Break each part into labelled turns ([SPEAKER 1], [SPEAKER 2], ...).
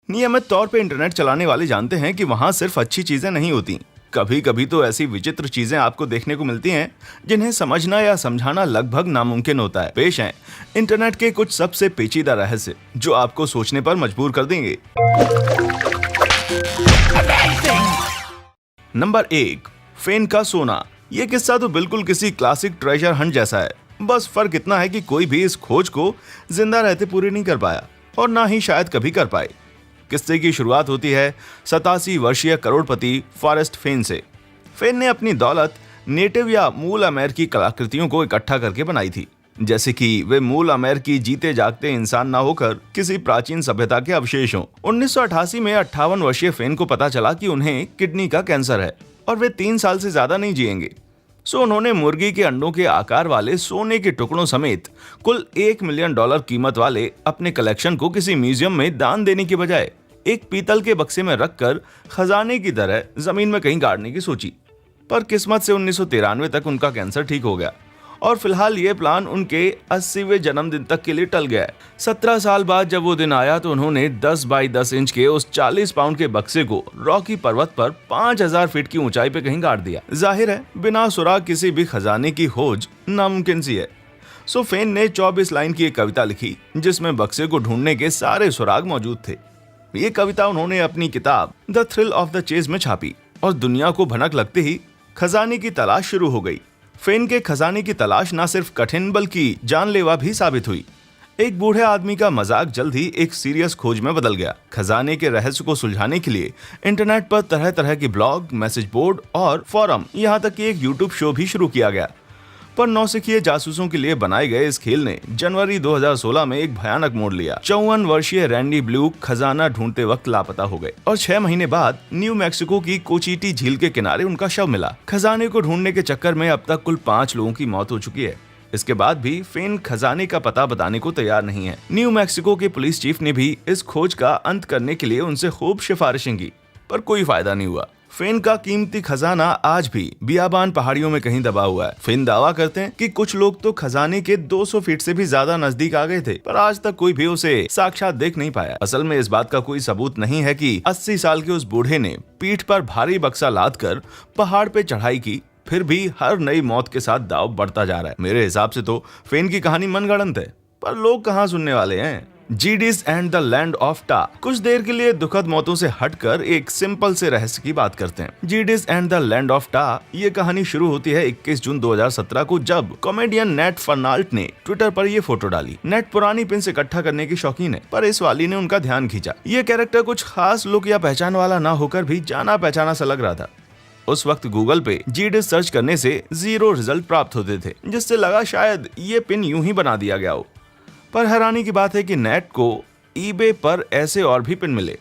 [SPEAKER 1] नियमित तौर पे इंटरनेट चलाने वाले जानते हैं कि वहां सिर्फ अच्छी चीजें नहीं होती, कभी कभी तो ऐसी विचित्र चीजें आपको देखने को मिलती हैं जिन्हें समझना या समझाना लगभग नामुमकिन होता है। पेश हैं इंटरनेट के कुछ सबसे पेचीदा रहस्य जो आपको सोचने पर मजबूर कर देंगे। नंबर 1, फेन का सोना। ये किस्सा तो बिल्कुल किसी क्लासिक ट्रेजर हंट जैसा है। बस फर्क इतना है कि कोई भी इस खोज को जिंदा रहते पूरी नहीं कर पाया और ना ही शायद कभी कर पाए। किस्से की शुरुआत होती है 87 वर्षीय करोड़पति फॉरेस्ट फेन से। फेन ने अपनी दौलत नेटिव या मूल अमेरिकी कलाकृतियों को इकट्ठा करके बनाई थी, जैसे कि वे मूल अमेरिकी जीते जागते इंसान ना होकर किसी प्राचीन सभ्यता के अवशेष हों। 1988 में 58 वर्षीय फेन को पता चला कि उन्हें किडनी का कैंसर है और वे 3 साल से ज्यादा नहीं जिएंगे। सो उन्होंने मुर्गी के अंडों के आकार वाले सोने के टुकड़ों समेत कुल $1 मिलियन कीमत वाले अपने कलेक्शन को किसी म्यूजियम में दान देने के बजाय एक पीतल के बक्से में रखकर खजाने की तरह जमीन में कहीं गाड़ने की सोची। पर किस्मत से 1993 तक उनका कैंसर ठीक हो गया और फिलहाल ये प्लान उनके 80वें जन्मदिन तक के लिए टल गया है। 17 साल बाद जब वो दिन आया तो उन्होंने 10 बाई 10 इंच के उस 40 पाउंड के बक्से को रॉकी पर्वत पर 5000 फीट की ऊंचाई पे कहीं गाड़ दिया। जाहिर है बिना सुराग किसी भी खजाने की खोज नामुमकिन सी है। सो फेन ने 24 लाइन की एक कविता लिखी जिसमें बक्से को ढूंढने के सारे सुराग मौजूद थे। ये कविता उन्होंने अपनी किताब the thrill of the chase में छापी और दुनिया को भनक लगते ही खजाने की तलाश शुरू हो गई। फेन के खजाने की तलाश न सिर्फ कठिन बल्कि जानलेवा भी साबित हुई। एक बूढ़े आदमी का मजाक जल्द ही एक सीरियस खोज में बदल गया। खजाने के रहस्य को सुलझाने के लिए इंटरनेट पर तरह तरह के ब्लॉग, मैसेज बोर्ड और फोरम, यहाँ तक कि एक यूट्यूब शो भी शुरू किया गया। पर नौसिखिए जासूसों के लिए बनाए गए इस खेल ने जनवरी 2016 में एक भयानक मोड़ लिया। 54 वर्षीय रैंडी ब्लू खजाना ढूंढते वक्त लापता हो गए और 6 महीने बाद न्यू मैक्सिको की कोचीटी झील के किनारे उनका शव मिला। खजाने को ढूंढने के चक्कर में अब तक कुल 5 लोगों की मौत हो चुकी है। इसके बाद भी फेन खजाने का पता बताने को तैयार नहीं है। न्यू मैक्सिको के पुलिस चीफ ने भी इस खोज का अंत करने के लिए उनसे खूब सिफारिशें की, पर कोई फायदा नहीं हुआ। फेन का कीमती खजाना आज भी बियाबान पहाड़ियों में कहीं दबा हुआ है। फेन दावा करते हैं कि कुछ लोग तो खजाने के 200 फीट से भी ज्यादा नजदीक आ गए थे, पर आज तक कोई भी उसे साक्षात देख नहीं पाया। असल में इस बात का कोई सबूत नहीं है कि 80 साल के उस बूढ़े ने पीठ पर भारी बक्सा लादकर पहाड़ पे चढ़ाई की, फिर भी हर नई मौत के साथ दाव बढ़ता जा रहा है। मेरे हिसाब से तो फेन की कहानी मनगढ़ंत है, पर लोग कहाँ सुनने वाले हैं। जीडिस एंड द लैंड ऑफ टा। कुछ देर के लिए दुखद मौतों से हटकर एक सिंपल से रहस्य की बात करते हैं। जीडिस एंड द लैंड ऑफ टा ये कहानी शुरू होती है 21 जून 2017 को, जब कॉमेडियन नेट फर्नाल्ट ने ट्विटर पर ये फोटो डाली। नेट पुरानी पिन्स इकट्ठा करने की शौकीन है, पर इस वाली ने उनका ध्यान खींचा। ये कैरेक्टर कुछ खास लुक या पहचान वाला ना होकर भी जाना पहचाना सा लग रहा था। उस वक्त गूगल पे जीडिस सर्च करने से 0 रिजल्ट प्राप्त होते थे, जिससे लगा शायद ये पिन यूं ही बना दिया गया हो। पर हैरानी की बात है कि नेट को ईबे पर ऐसे और भी पिन मिले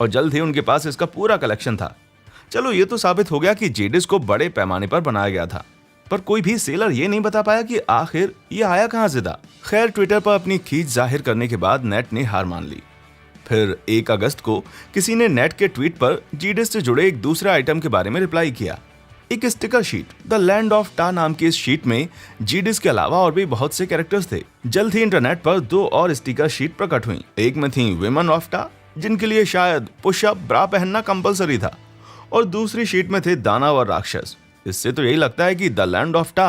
[SPEAKER 1] और जल्द ही उनके पास इसका पूरा कलेक्शन था। चलो ये तो साबित हो गया कि जीडिस को बड़े पैमाने पर बनाया गया था, पर कोई भी सेलर ये नहीं बता पाया कि आखिर ये आया कहां से था। खैर, ट्विटर पर अपनी खींच जाहिर करने के बाद नेट ने हार मान ली। फिर 1 अगस्त को किसी ने नेट के ट्वीट पर जीडिस से जुड़े एक दूसरे आइटम के बारे में रिप्लाई किया। एक sticker sheet. The land of टा नाम की इस शीट में जीडिस के अलावा और भी बहुत से कैरेक्टर्स थे। जल्द ही इंटरनेट पर 2 और स्टिकर शीट प्रकट हुई। एक में थी विमेन ऑफ टा, जिनके लिए शायद पुशअप ब्रा पहनना कंपलसरी था, और दूसरी शीट में थे दानव और राक्षस। इससे तो यही लगता है कि द लैंड ऑफ टा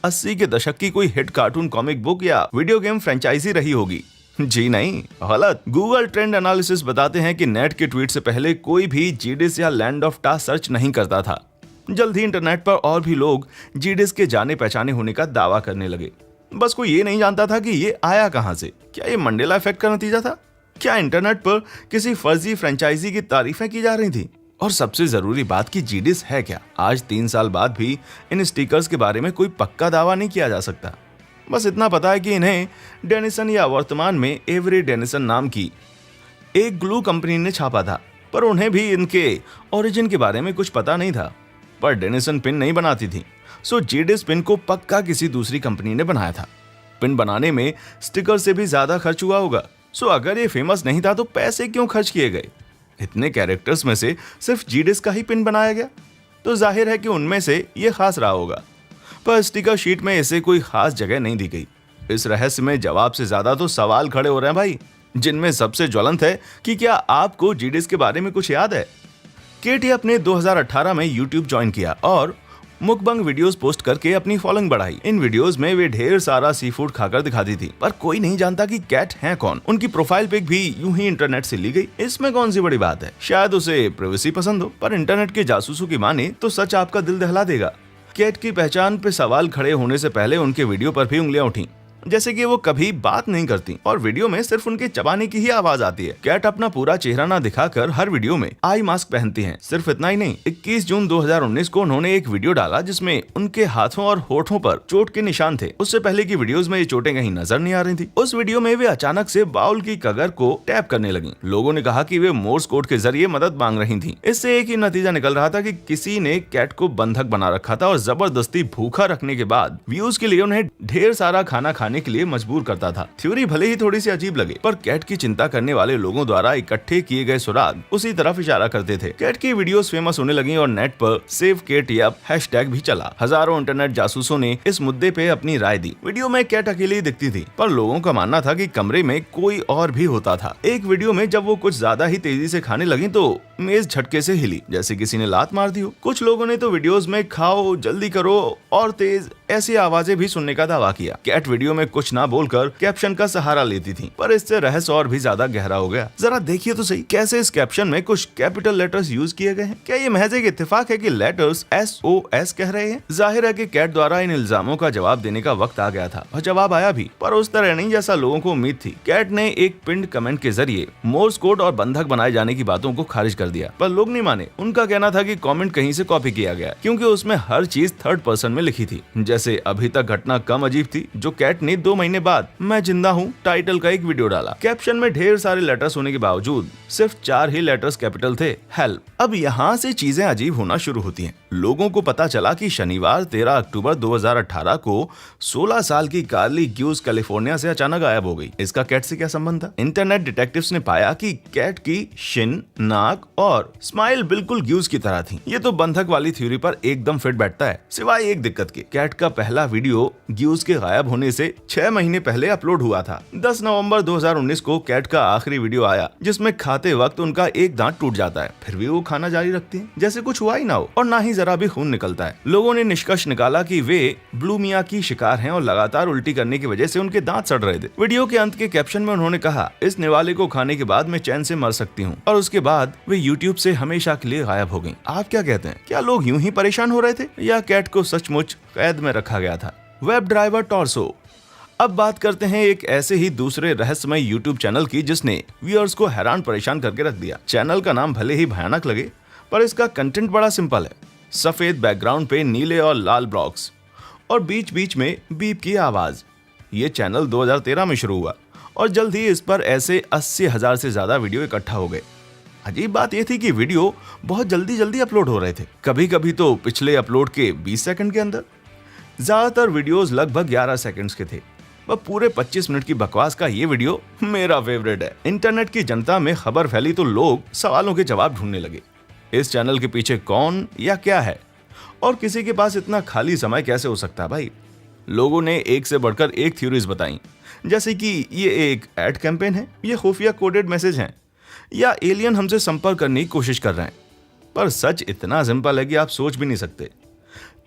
[SPEAKER 1] 80 के दशक की कोई हिट कार्टून, कॉमिक बुक या वीडियो गेम फ्रेंचाइजी रही होगी। जी नहीं, गलत। गूगल ट्रेंड एनालिसिस बताते हैं कि नेट के ट्वीट से पहले कोई भी जीडिस या लैंड ऑफ टा सर्च नहीं करता था। जल्द ही इंटरनेट पर और भी लोग जीडिस के जाने पहचाने होने का दावा करने लगे। बस कोई ये नहीं जानता था कि ये आया कहां से। क्या ये मंडेला इफेक्ट का नतीजा था? क्या इंटरनेट पर किसी फर्जी फ्रेंचाइजी की तारीफें की जा रही थी? और सबसे जरूरी बात कि जीडिस है क्या? आज 3 साल बाद भी इन स्टिकर्स के बारे में कोई पक्का दावा नहीं किया जा सकता। बस इतना पता है कि इन्हें डेनिसन या वर्तमान में एवरी डेनिसन नाम की एक ग्लू कंपनी ने छापा था, पर उन्हें भी इनके ओरिजिन के बारे में कुछ पता नहीं था। पर डेनिसन पिन नहीं बनाती थी, सो जीडिस पिन को पक्का किसी दूसरी कंपनी ने बनाया था। पिन बनाने में स्टिकर से भी ज्यादा खर्च हुआ होगा। सो अगर ये फेमस नहीं था तो पैसे क्यों खर्च किए गए? इतने कैरेक्टर्स में से सिर्फ जीडिस का ही पिन बनाया गया, तो जाहिर है कि उनमें से ये खास रहा होगा। पर स्टिकर शीट में इसे कोई खास जगह नहीं दी गई। इस रहस्य में जवाब से ज्यादा तो सवाल खड़े हो रहे हैं भाई। जिनमें सबसे ज्वलंत है कि क्या आपको जीडीएस के बारे में कुछ याद है। केटी अपने 2018 में यूट्यूब ज्वाइन किया और मुकबंग वीडियोस पोस्ट करके अपनी फॉलोइंग बढ़ाई। इन वीडियोस में वे ढेर सारा सी फूड खाकर दिखाती थी, पर कोई नहीं जानता कि कैट है कौन। उनकी प्रोफाइल पिक भी यूं ही इंटरनेट से ली गई। इसमें कौन सी बड़ी बात है, शायद उसे प्राइवेसी पसंद हो, पर इंटरनेट के जासूसों की माने तो सच आपका दिल दहला देगा। कैट की पहचान पे सवाल खड़े होने से पहले उनके वीडियो पर भी उंगलियां उठी, जैसे कि वो कभी बात नहीं करती और वीडियो में सिर्फ उनके चबाने की ही आवाज आती है। कैट अपना पूरा चेहरा ना दिखाकर हर वीडियो में आई मास्क पहनती हैं। सिर्फ इतना ही नहीं, 21 जून 2019 को उन्होंने एक वीडियो डाला जिसमें उनके हाथों और होठों पर चोट के निशान थे। उससे पहले की वीडियोस में ये चोटें कहीं नजर नहीं आ रही थी। उस वीडियो में वे अचानक से बाउल की कगर को टैप करने लगी। लोगों ने कहा कि वे मोर्स कोड के जरिए मदद मांग रही थी। इससे एक ही नतीजा निकल रहा था कि किसी ने कैट को बंधक बना रखा था और जबरदस्ती भूखा रखने के बाद व्यूज के लिए उन्हें ढेर सारा खाना खाने के लिए मजबूर करता था। थ्योरी भले ही थोड़ी सी अजीब लगे, पर कैट की चिंता करने वाले लोगों द्वारा इकट्ठे किए गए सुराग उसी तरफ इशारा करते थे। कैट की वीडियोस फेमस होने लगी और नेट पर सेव केट या हैशटैग भी चला। हजारों इंटरनेट जासूसों ने इस मुद्दे पे अपनी राय दी। वीडियो में कैट अकेली दिखती थी, पर लोगों का मानना था कि कमरे में कोई और भी होता था। एक वीडियो में जब वो कुछ ज्यादा ही तेजी से खाने लगी तो मेज झटके से हिली, जैसे किसी ने लात मार दी हो। कुछ लोगों ने तो वीडियोस में खाओ, जल्दी करो और तेज ऐसी आवाजें भी सुनने का दावा किया। कैट वीडियो में कुछ ना बोलकर कैप्शन का सहारा लेती थी, पर इससे रहस्य और भी ज्यादा गहरा हो गया। जरा देखिए तो सही, कैसे इस कैप्शन में कुछ कैपिटल लेटर्स यूज किए गए हैं। क्या ये महज एक इत्तेफाक है कि लेटर्स SOS कह रहे हैं? जाहिर है कि कैट द्वारा इन इल्जामों का जवाब देने का वक्त आ गया था और जवाब आया भी, पर उस तरह नहीं जैसा लोगों को उम्मीद थी। कैट ने एक पिंड कमेंट के जरिए मोर्स कोड और बंधक बनाए जाने की बातों को खारिज कर दिया, पर लोग नहीं माने। उनका कहना था कि कमेंट कहीं से कॉपी किया गया, क्योंकि उसमें हर चीज थर्ड पर्सन में लिखी थी। जैसे अभी तक घटना कम अजीब थी जो कैट ने 2 महीने बाद मैं जिंदा हूँ टाइटल का एक वीडियो डाला। कैप्शन में ढेर सारे लेटर्स होने के बावजूद सिर्फ 4 ही लेटर्स कैपिटल थे, हेल्प। अब यहाँ से चीजें अजीब होना शुरू होती हैं। लोगों को पता चला कि शनिवार 13 अक्टूबर 2018 को 16 साल की कार्ली ग्यूज कैलिफोर्निया से अचानक गायब हो गई। इसका कैट से क्या संबंध था? इंटरनेट डिटेक्टिव्स ने पाया कि कैट की शिन, नाक और स्माइल बिल्कुल ग्यूज की तरह थी। ये तो बंधक वाली थ्योरी पर एकदम फिट बैठता है, सिवाय एक दिक्कत के। कैट का पहला वीडियो ग्यूज के गायब होने से 6 महीने पहले अपलोड हुआ था। 10 नवंबर 2019 को कैट का आखिरी वीडियो आया जिसमें खाते वक्त उनका एक दांत टूट जाता है, फिर भी वो खाना जारी रखती हैं जैसे कुछ हुआ ही ना हो और ना ही जरा भी खून निकलता है। लोगों ने निष्कर्ष निकाला कि वे ब्लूमिया की शिकार हैं और लगातार उल्टी करने की वजह से उनके दांत सड़ रहे थे। वीडियो के अंत के कैप्शन में उन्होंने कहा, इस निवाले को खाने के बाद मैं चैन से मर सकती हूँ, और उसके बाद वे यूट्यूब से हमेशा के लिए गायब हो गयी। आप क्या कहते हैं? क्या लोग यूं ही परेशान हो रहे थे या कैट को सचमुच कैद में रखा गया था? Web driver torso. अब बात करते हैं एक ऐसे ही दूसरे रहस्यमय यूट्यूब चैनल की जिसने व्यूअर्स को हैरान परेशान करके रख दिया। चैनल का नाम भले ही भयानक लगे, पर इसका कंटेंट बड़ा सिंपल है। सफेद बैकग्राउंड पे नीले और लाल ब्लॉक्स और बीच बीच में बीप की आवाज। ये चैनल 2013 में शुरू हुआ और जल्द ही इस पर ऐसे 80,000 से ज्यादा वीडियो इकट्ठा हो गए। अजीब बात यह थी कि वीडियो बहुत जल्दी अपलोड हो रहे थे, कभी कभी तो पिछले अपलोड के 20 सेकंड के अंदर। ज्यादातर वीडियोस लगभग 11 सेकंड्स के थे। वह पूरे 25 मिनट की बकवास का ये वीडियो मेरा फेवरेट है। इंटरनेट की जनता में खबर फैली तो लोग सवालों के जवाब ढूंढने लगे। इस चैनल के पीछे कौन या क्या है और किसी के पास इतना खाली समय कैसे हो सकता है भाई? लोगों ने एक से बढ़कर एक थ्योरीज बताई, जैसे कि ये एक एड कैंपेन है, ये खुफिया कोडेड मैसेज हैं, या एलियन हमसे संपर्क करने की कोशिश कर रहे हैं। पर सच इतना सिंपल है कि आप सोच भी नहीं सकते।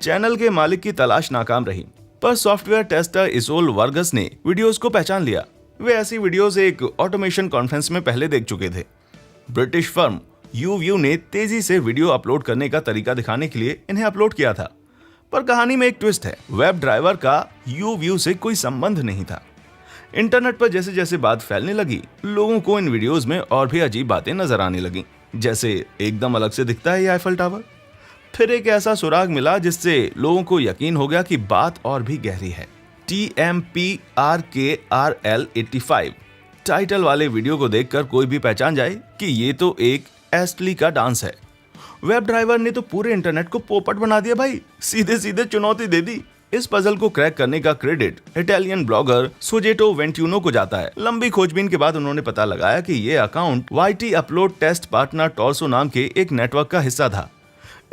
[SPEAKER 1] चैनल के मालिक की तलाश नाकाम रही, पर सॉफ्टवेयर टेस्टर इसोल वर्गस ने वीडियोस को पहचान लिया। वे ऐसी वीडियोस एक ऑटोमेशन कॉन्फ्रेंस में पहले देख चुके थे। ब्रिटिश फर्म YouView ने तेजी से वीडियो अपलोड करने का तरीका दिखाने के लिए इन्हें अपलोड किया था। पर कहानी में एक ट्विस्ट है, वेब ड्राइवर का YouView से कोई संबंध नहीं था। इंटरनेट पर जैसे जैसे बात फैलने लगी, लोगों को इन वीडियोस में और भी अजीब बातें नजर आने लगी, जैसे एकदम अलग से दिखता है ये आईफल टावर। फिर एक ऐसा सुराग मिला जिससे लोगों को यकीन हो गया कि बात और भी गहरी है। TMPRKRL85 टाइटल वाले वीडियो को देखकर कोई भी पहचान जाए कि ये तो एक एस्टली का डांस है। वेब ड्राइवर ने तो पूरे इंटरनेट को पोपट बना दिया भाई, सीधे सीधे चुनौती दे दी। इस पजल को क्रैक करने का क्रेडिट इटालियन ब्लॉगर सोजेटो वेंट्यूनो को जाता है। लंबी खोजबीन के बाद उन्होंने पता लगाया कि ये account YT upload test partner torso नाम के एक नेटवर्क का हिस्सा था।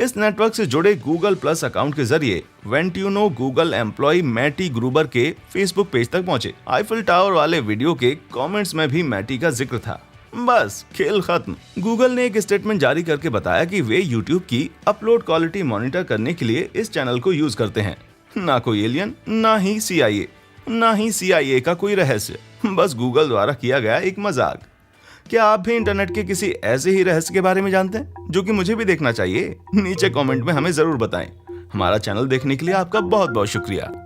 [SPEAKER 1] इस नेटवर्क से जुड़े गूगल प्लस अकाउंट के जरिए वेंट्यूनो गूगल एम्प्लॉय मैटी ग्रूबर के फेसबुक पेज तक पहुंचे। आईफिल टावर वाले वीडियो के कमेंट्स में भी मैटी का जिक्र था। बस खेल खत्म। गूगल ने एक स्टेटमेंट जारी करके बताया कि वे यूट्यूब की अपलोड क्वालिटी मॉनिटर करने के लिए इस चैनल को यूज करते हैं। ना कोई एलियन, ना ही CIA का कोई रहस्य, बस गूगल द्वारा किया गया एक मजाक। क्या आप भी इंटरनेट के किसी ऐसे ही रहस्य के बारे में जानते हैं जो कि मुझे भी देखना चाहिए? नीचे कमेंट में हमें जरूर बताएं। हमारा चैनल देखने के लिए आपका बहुत बहुत शुक्रिया।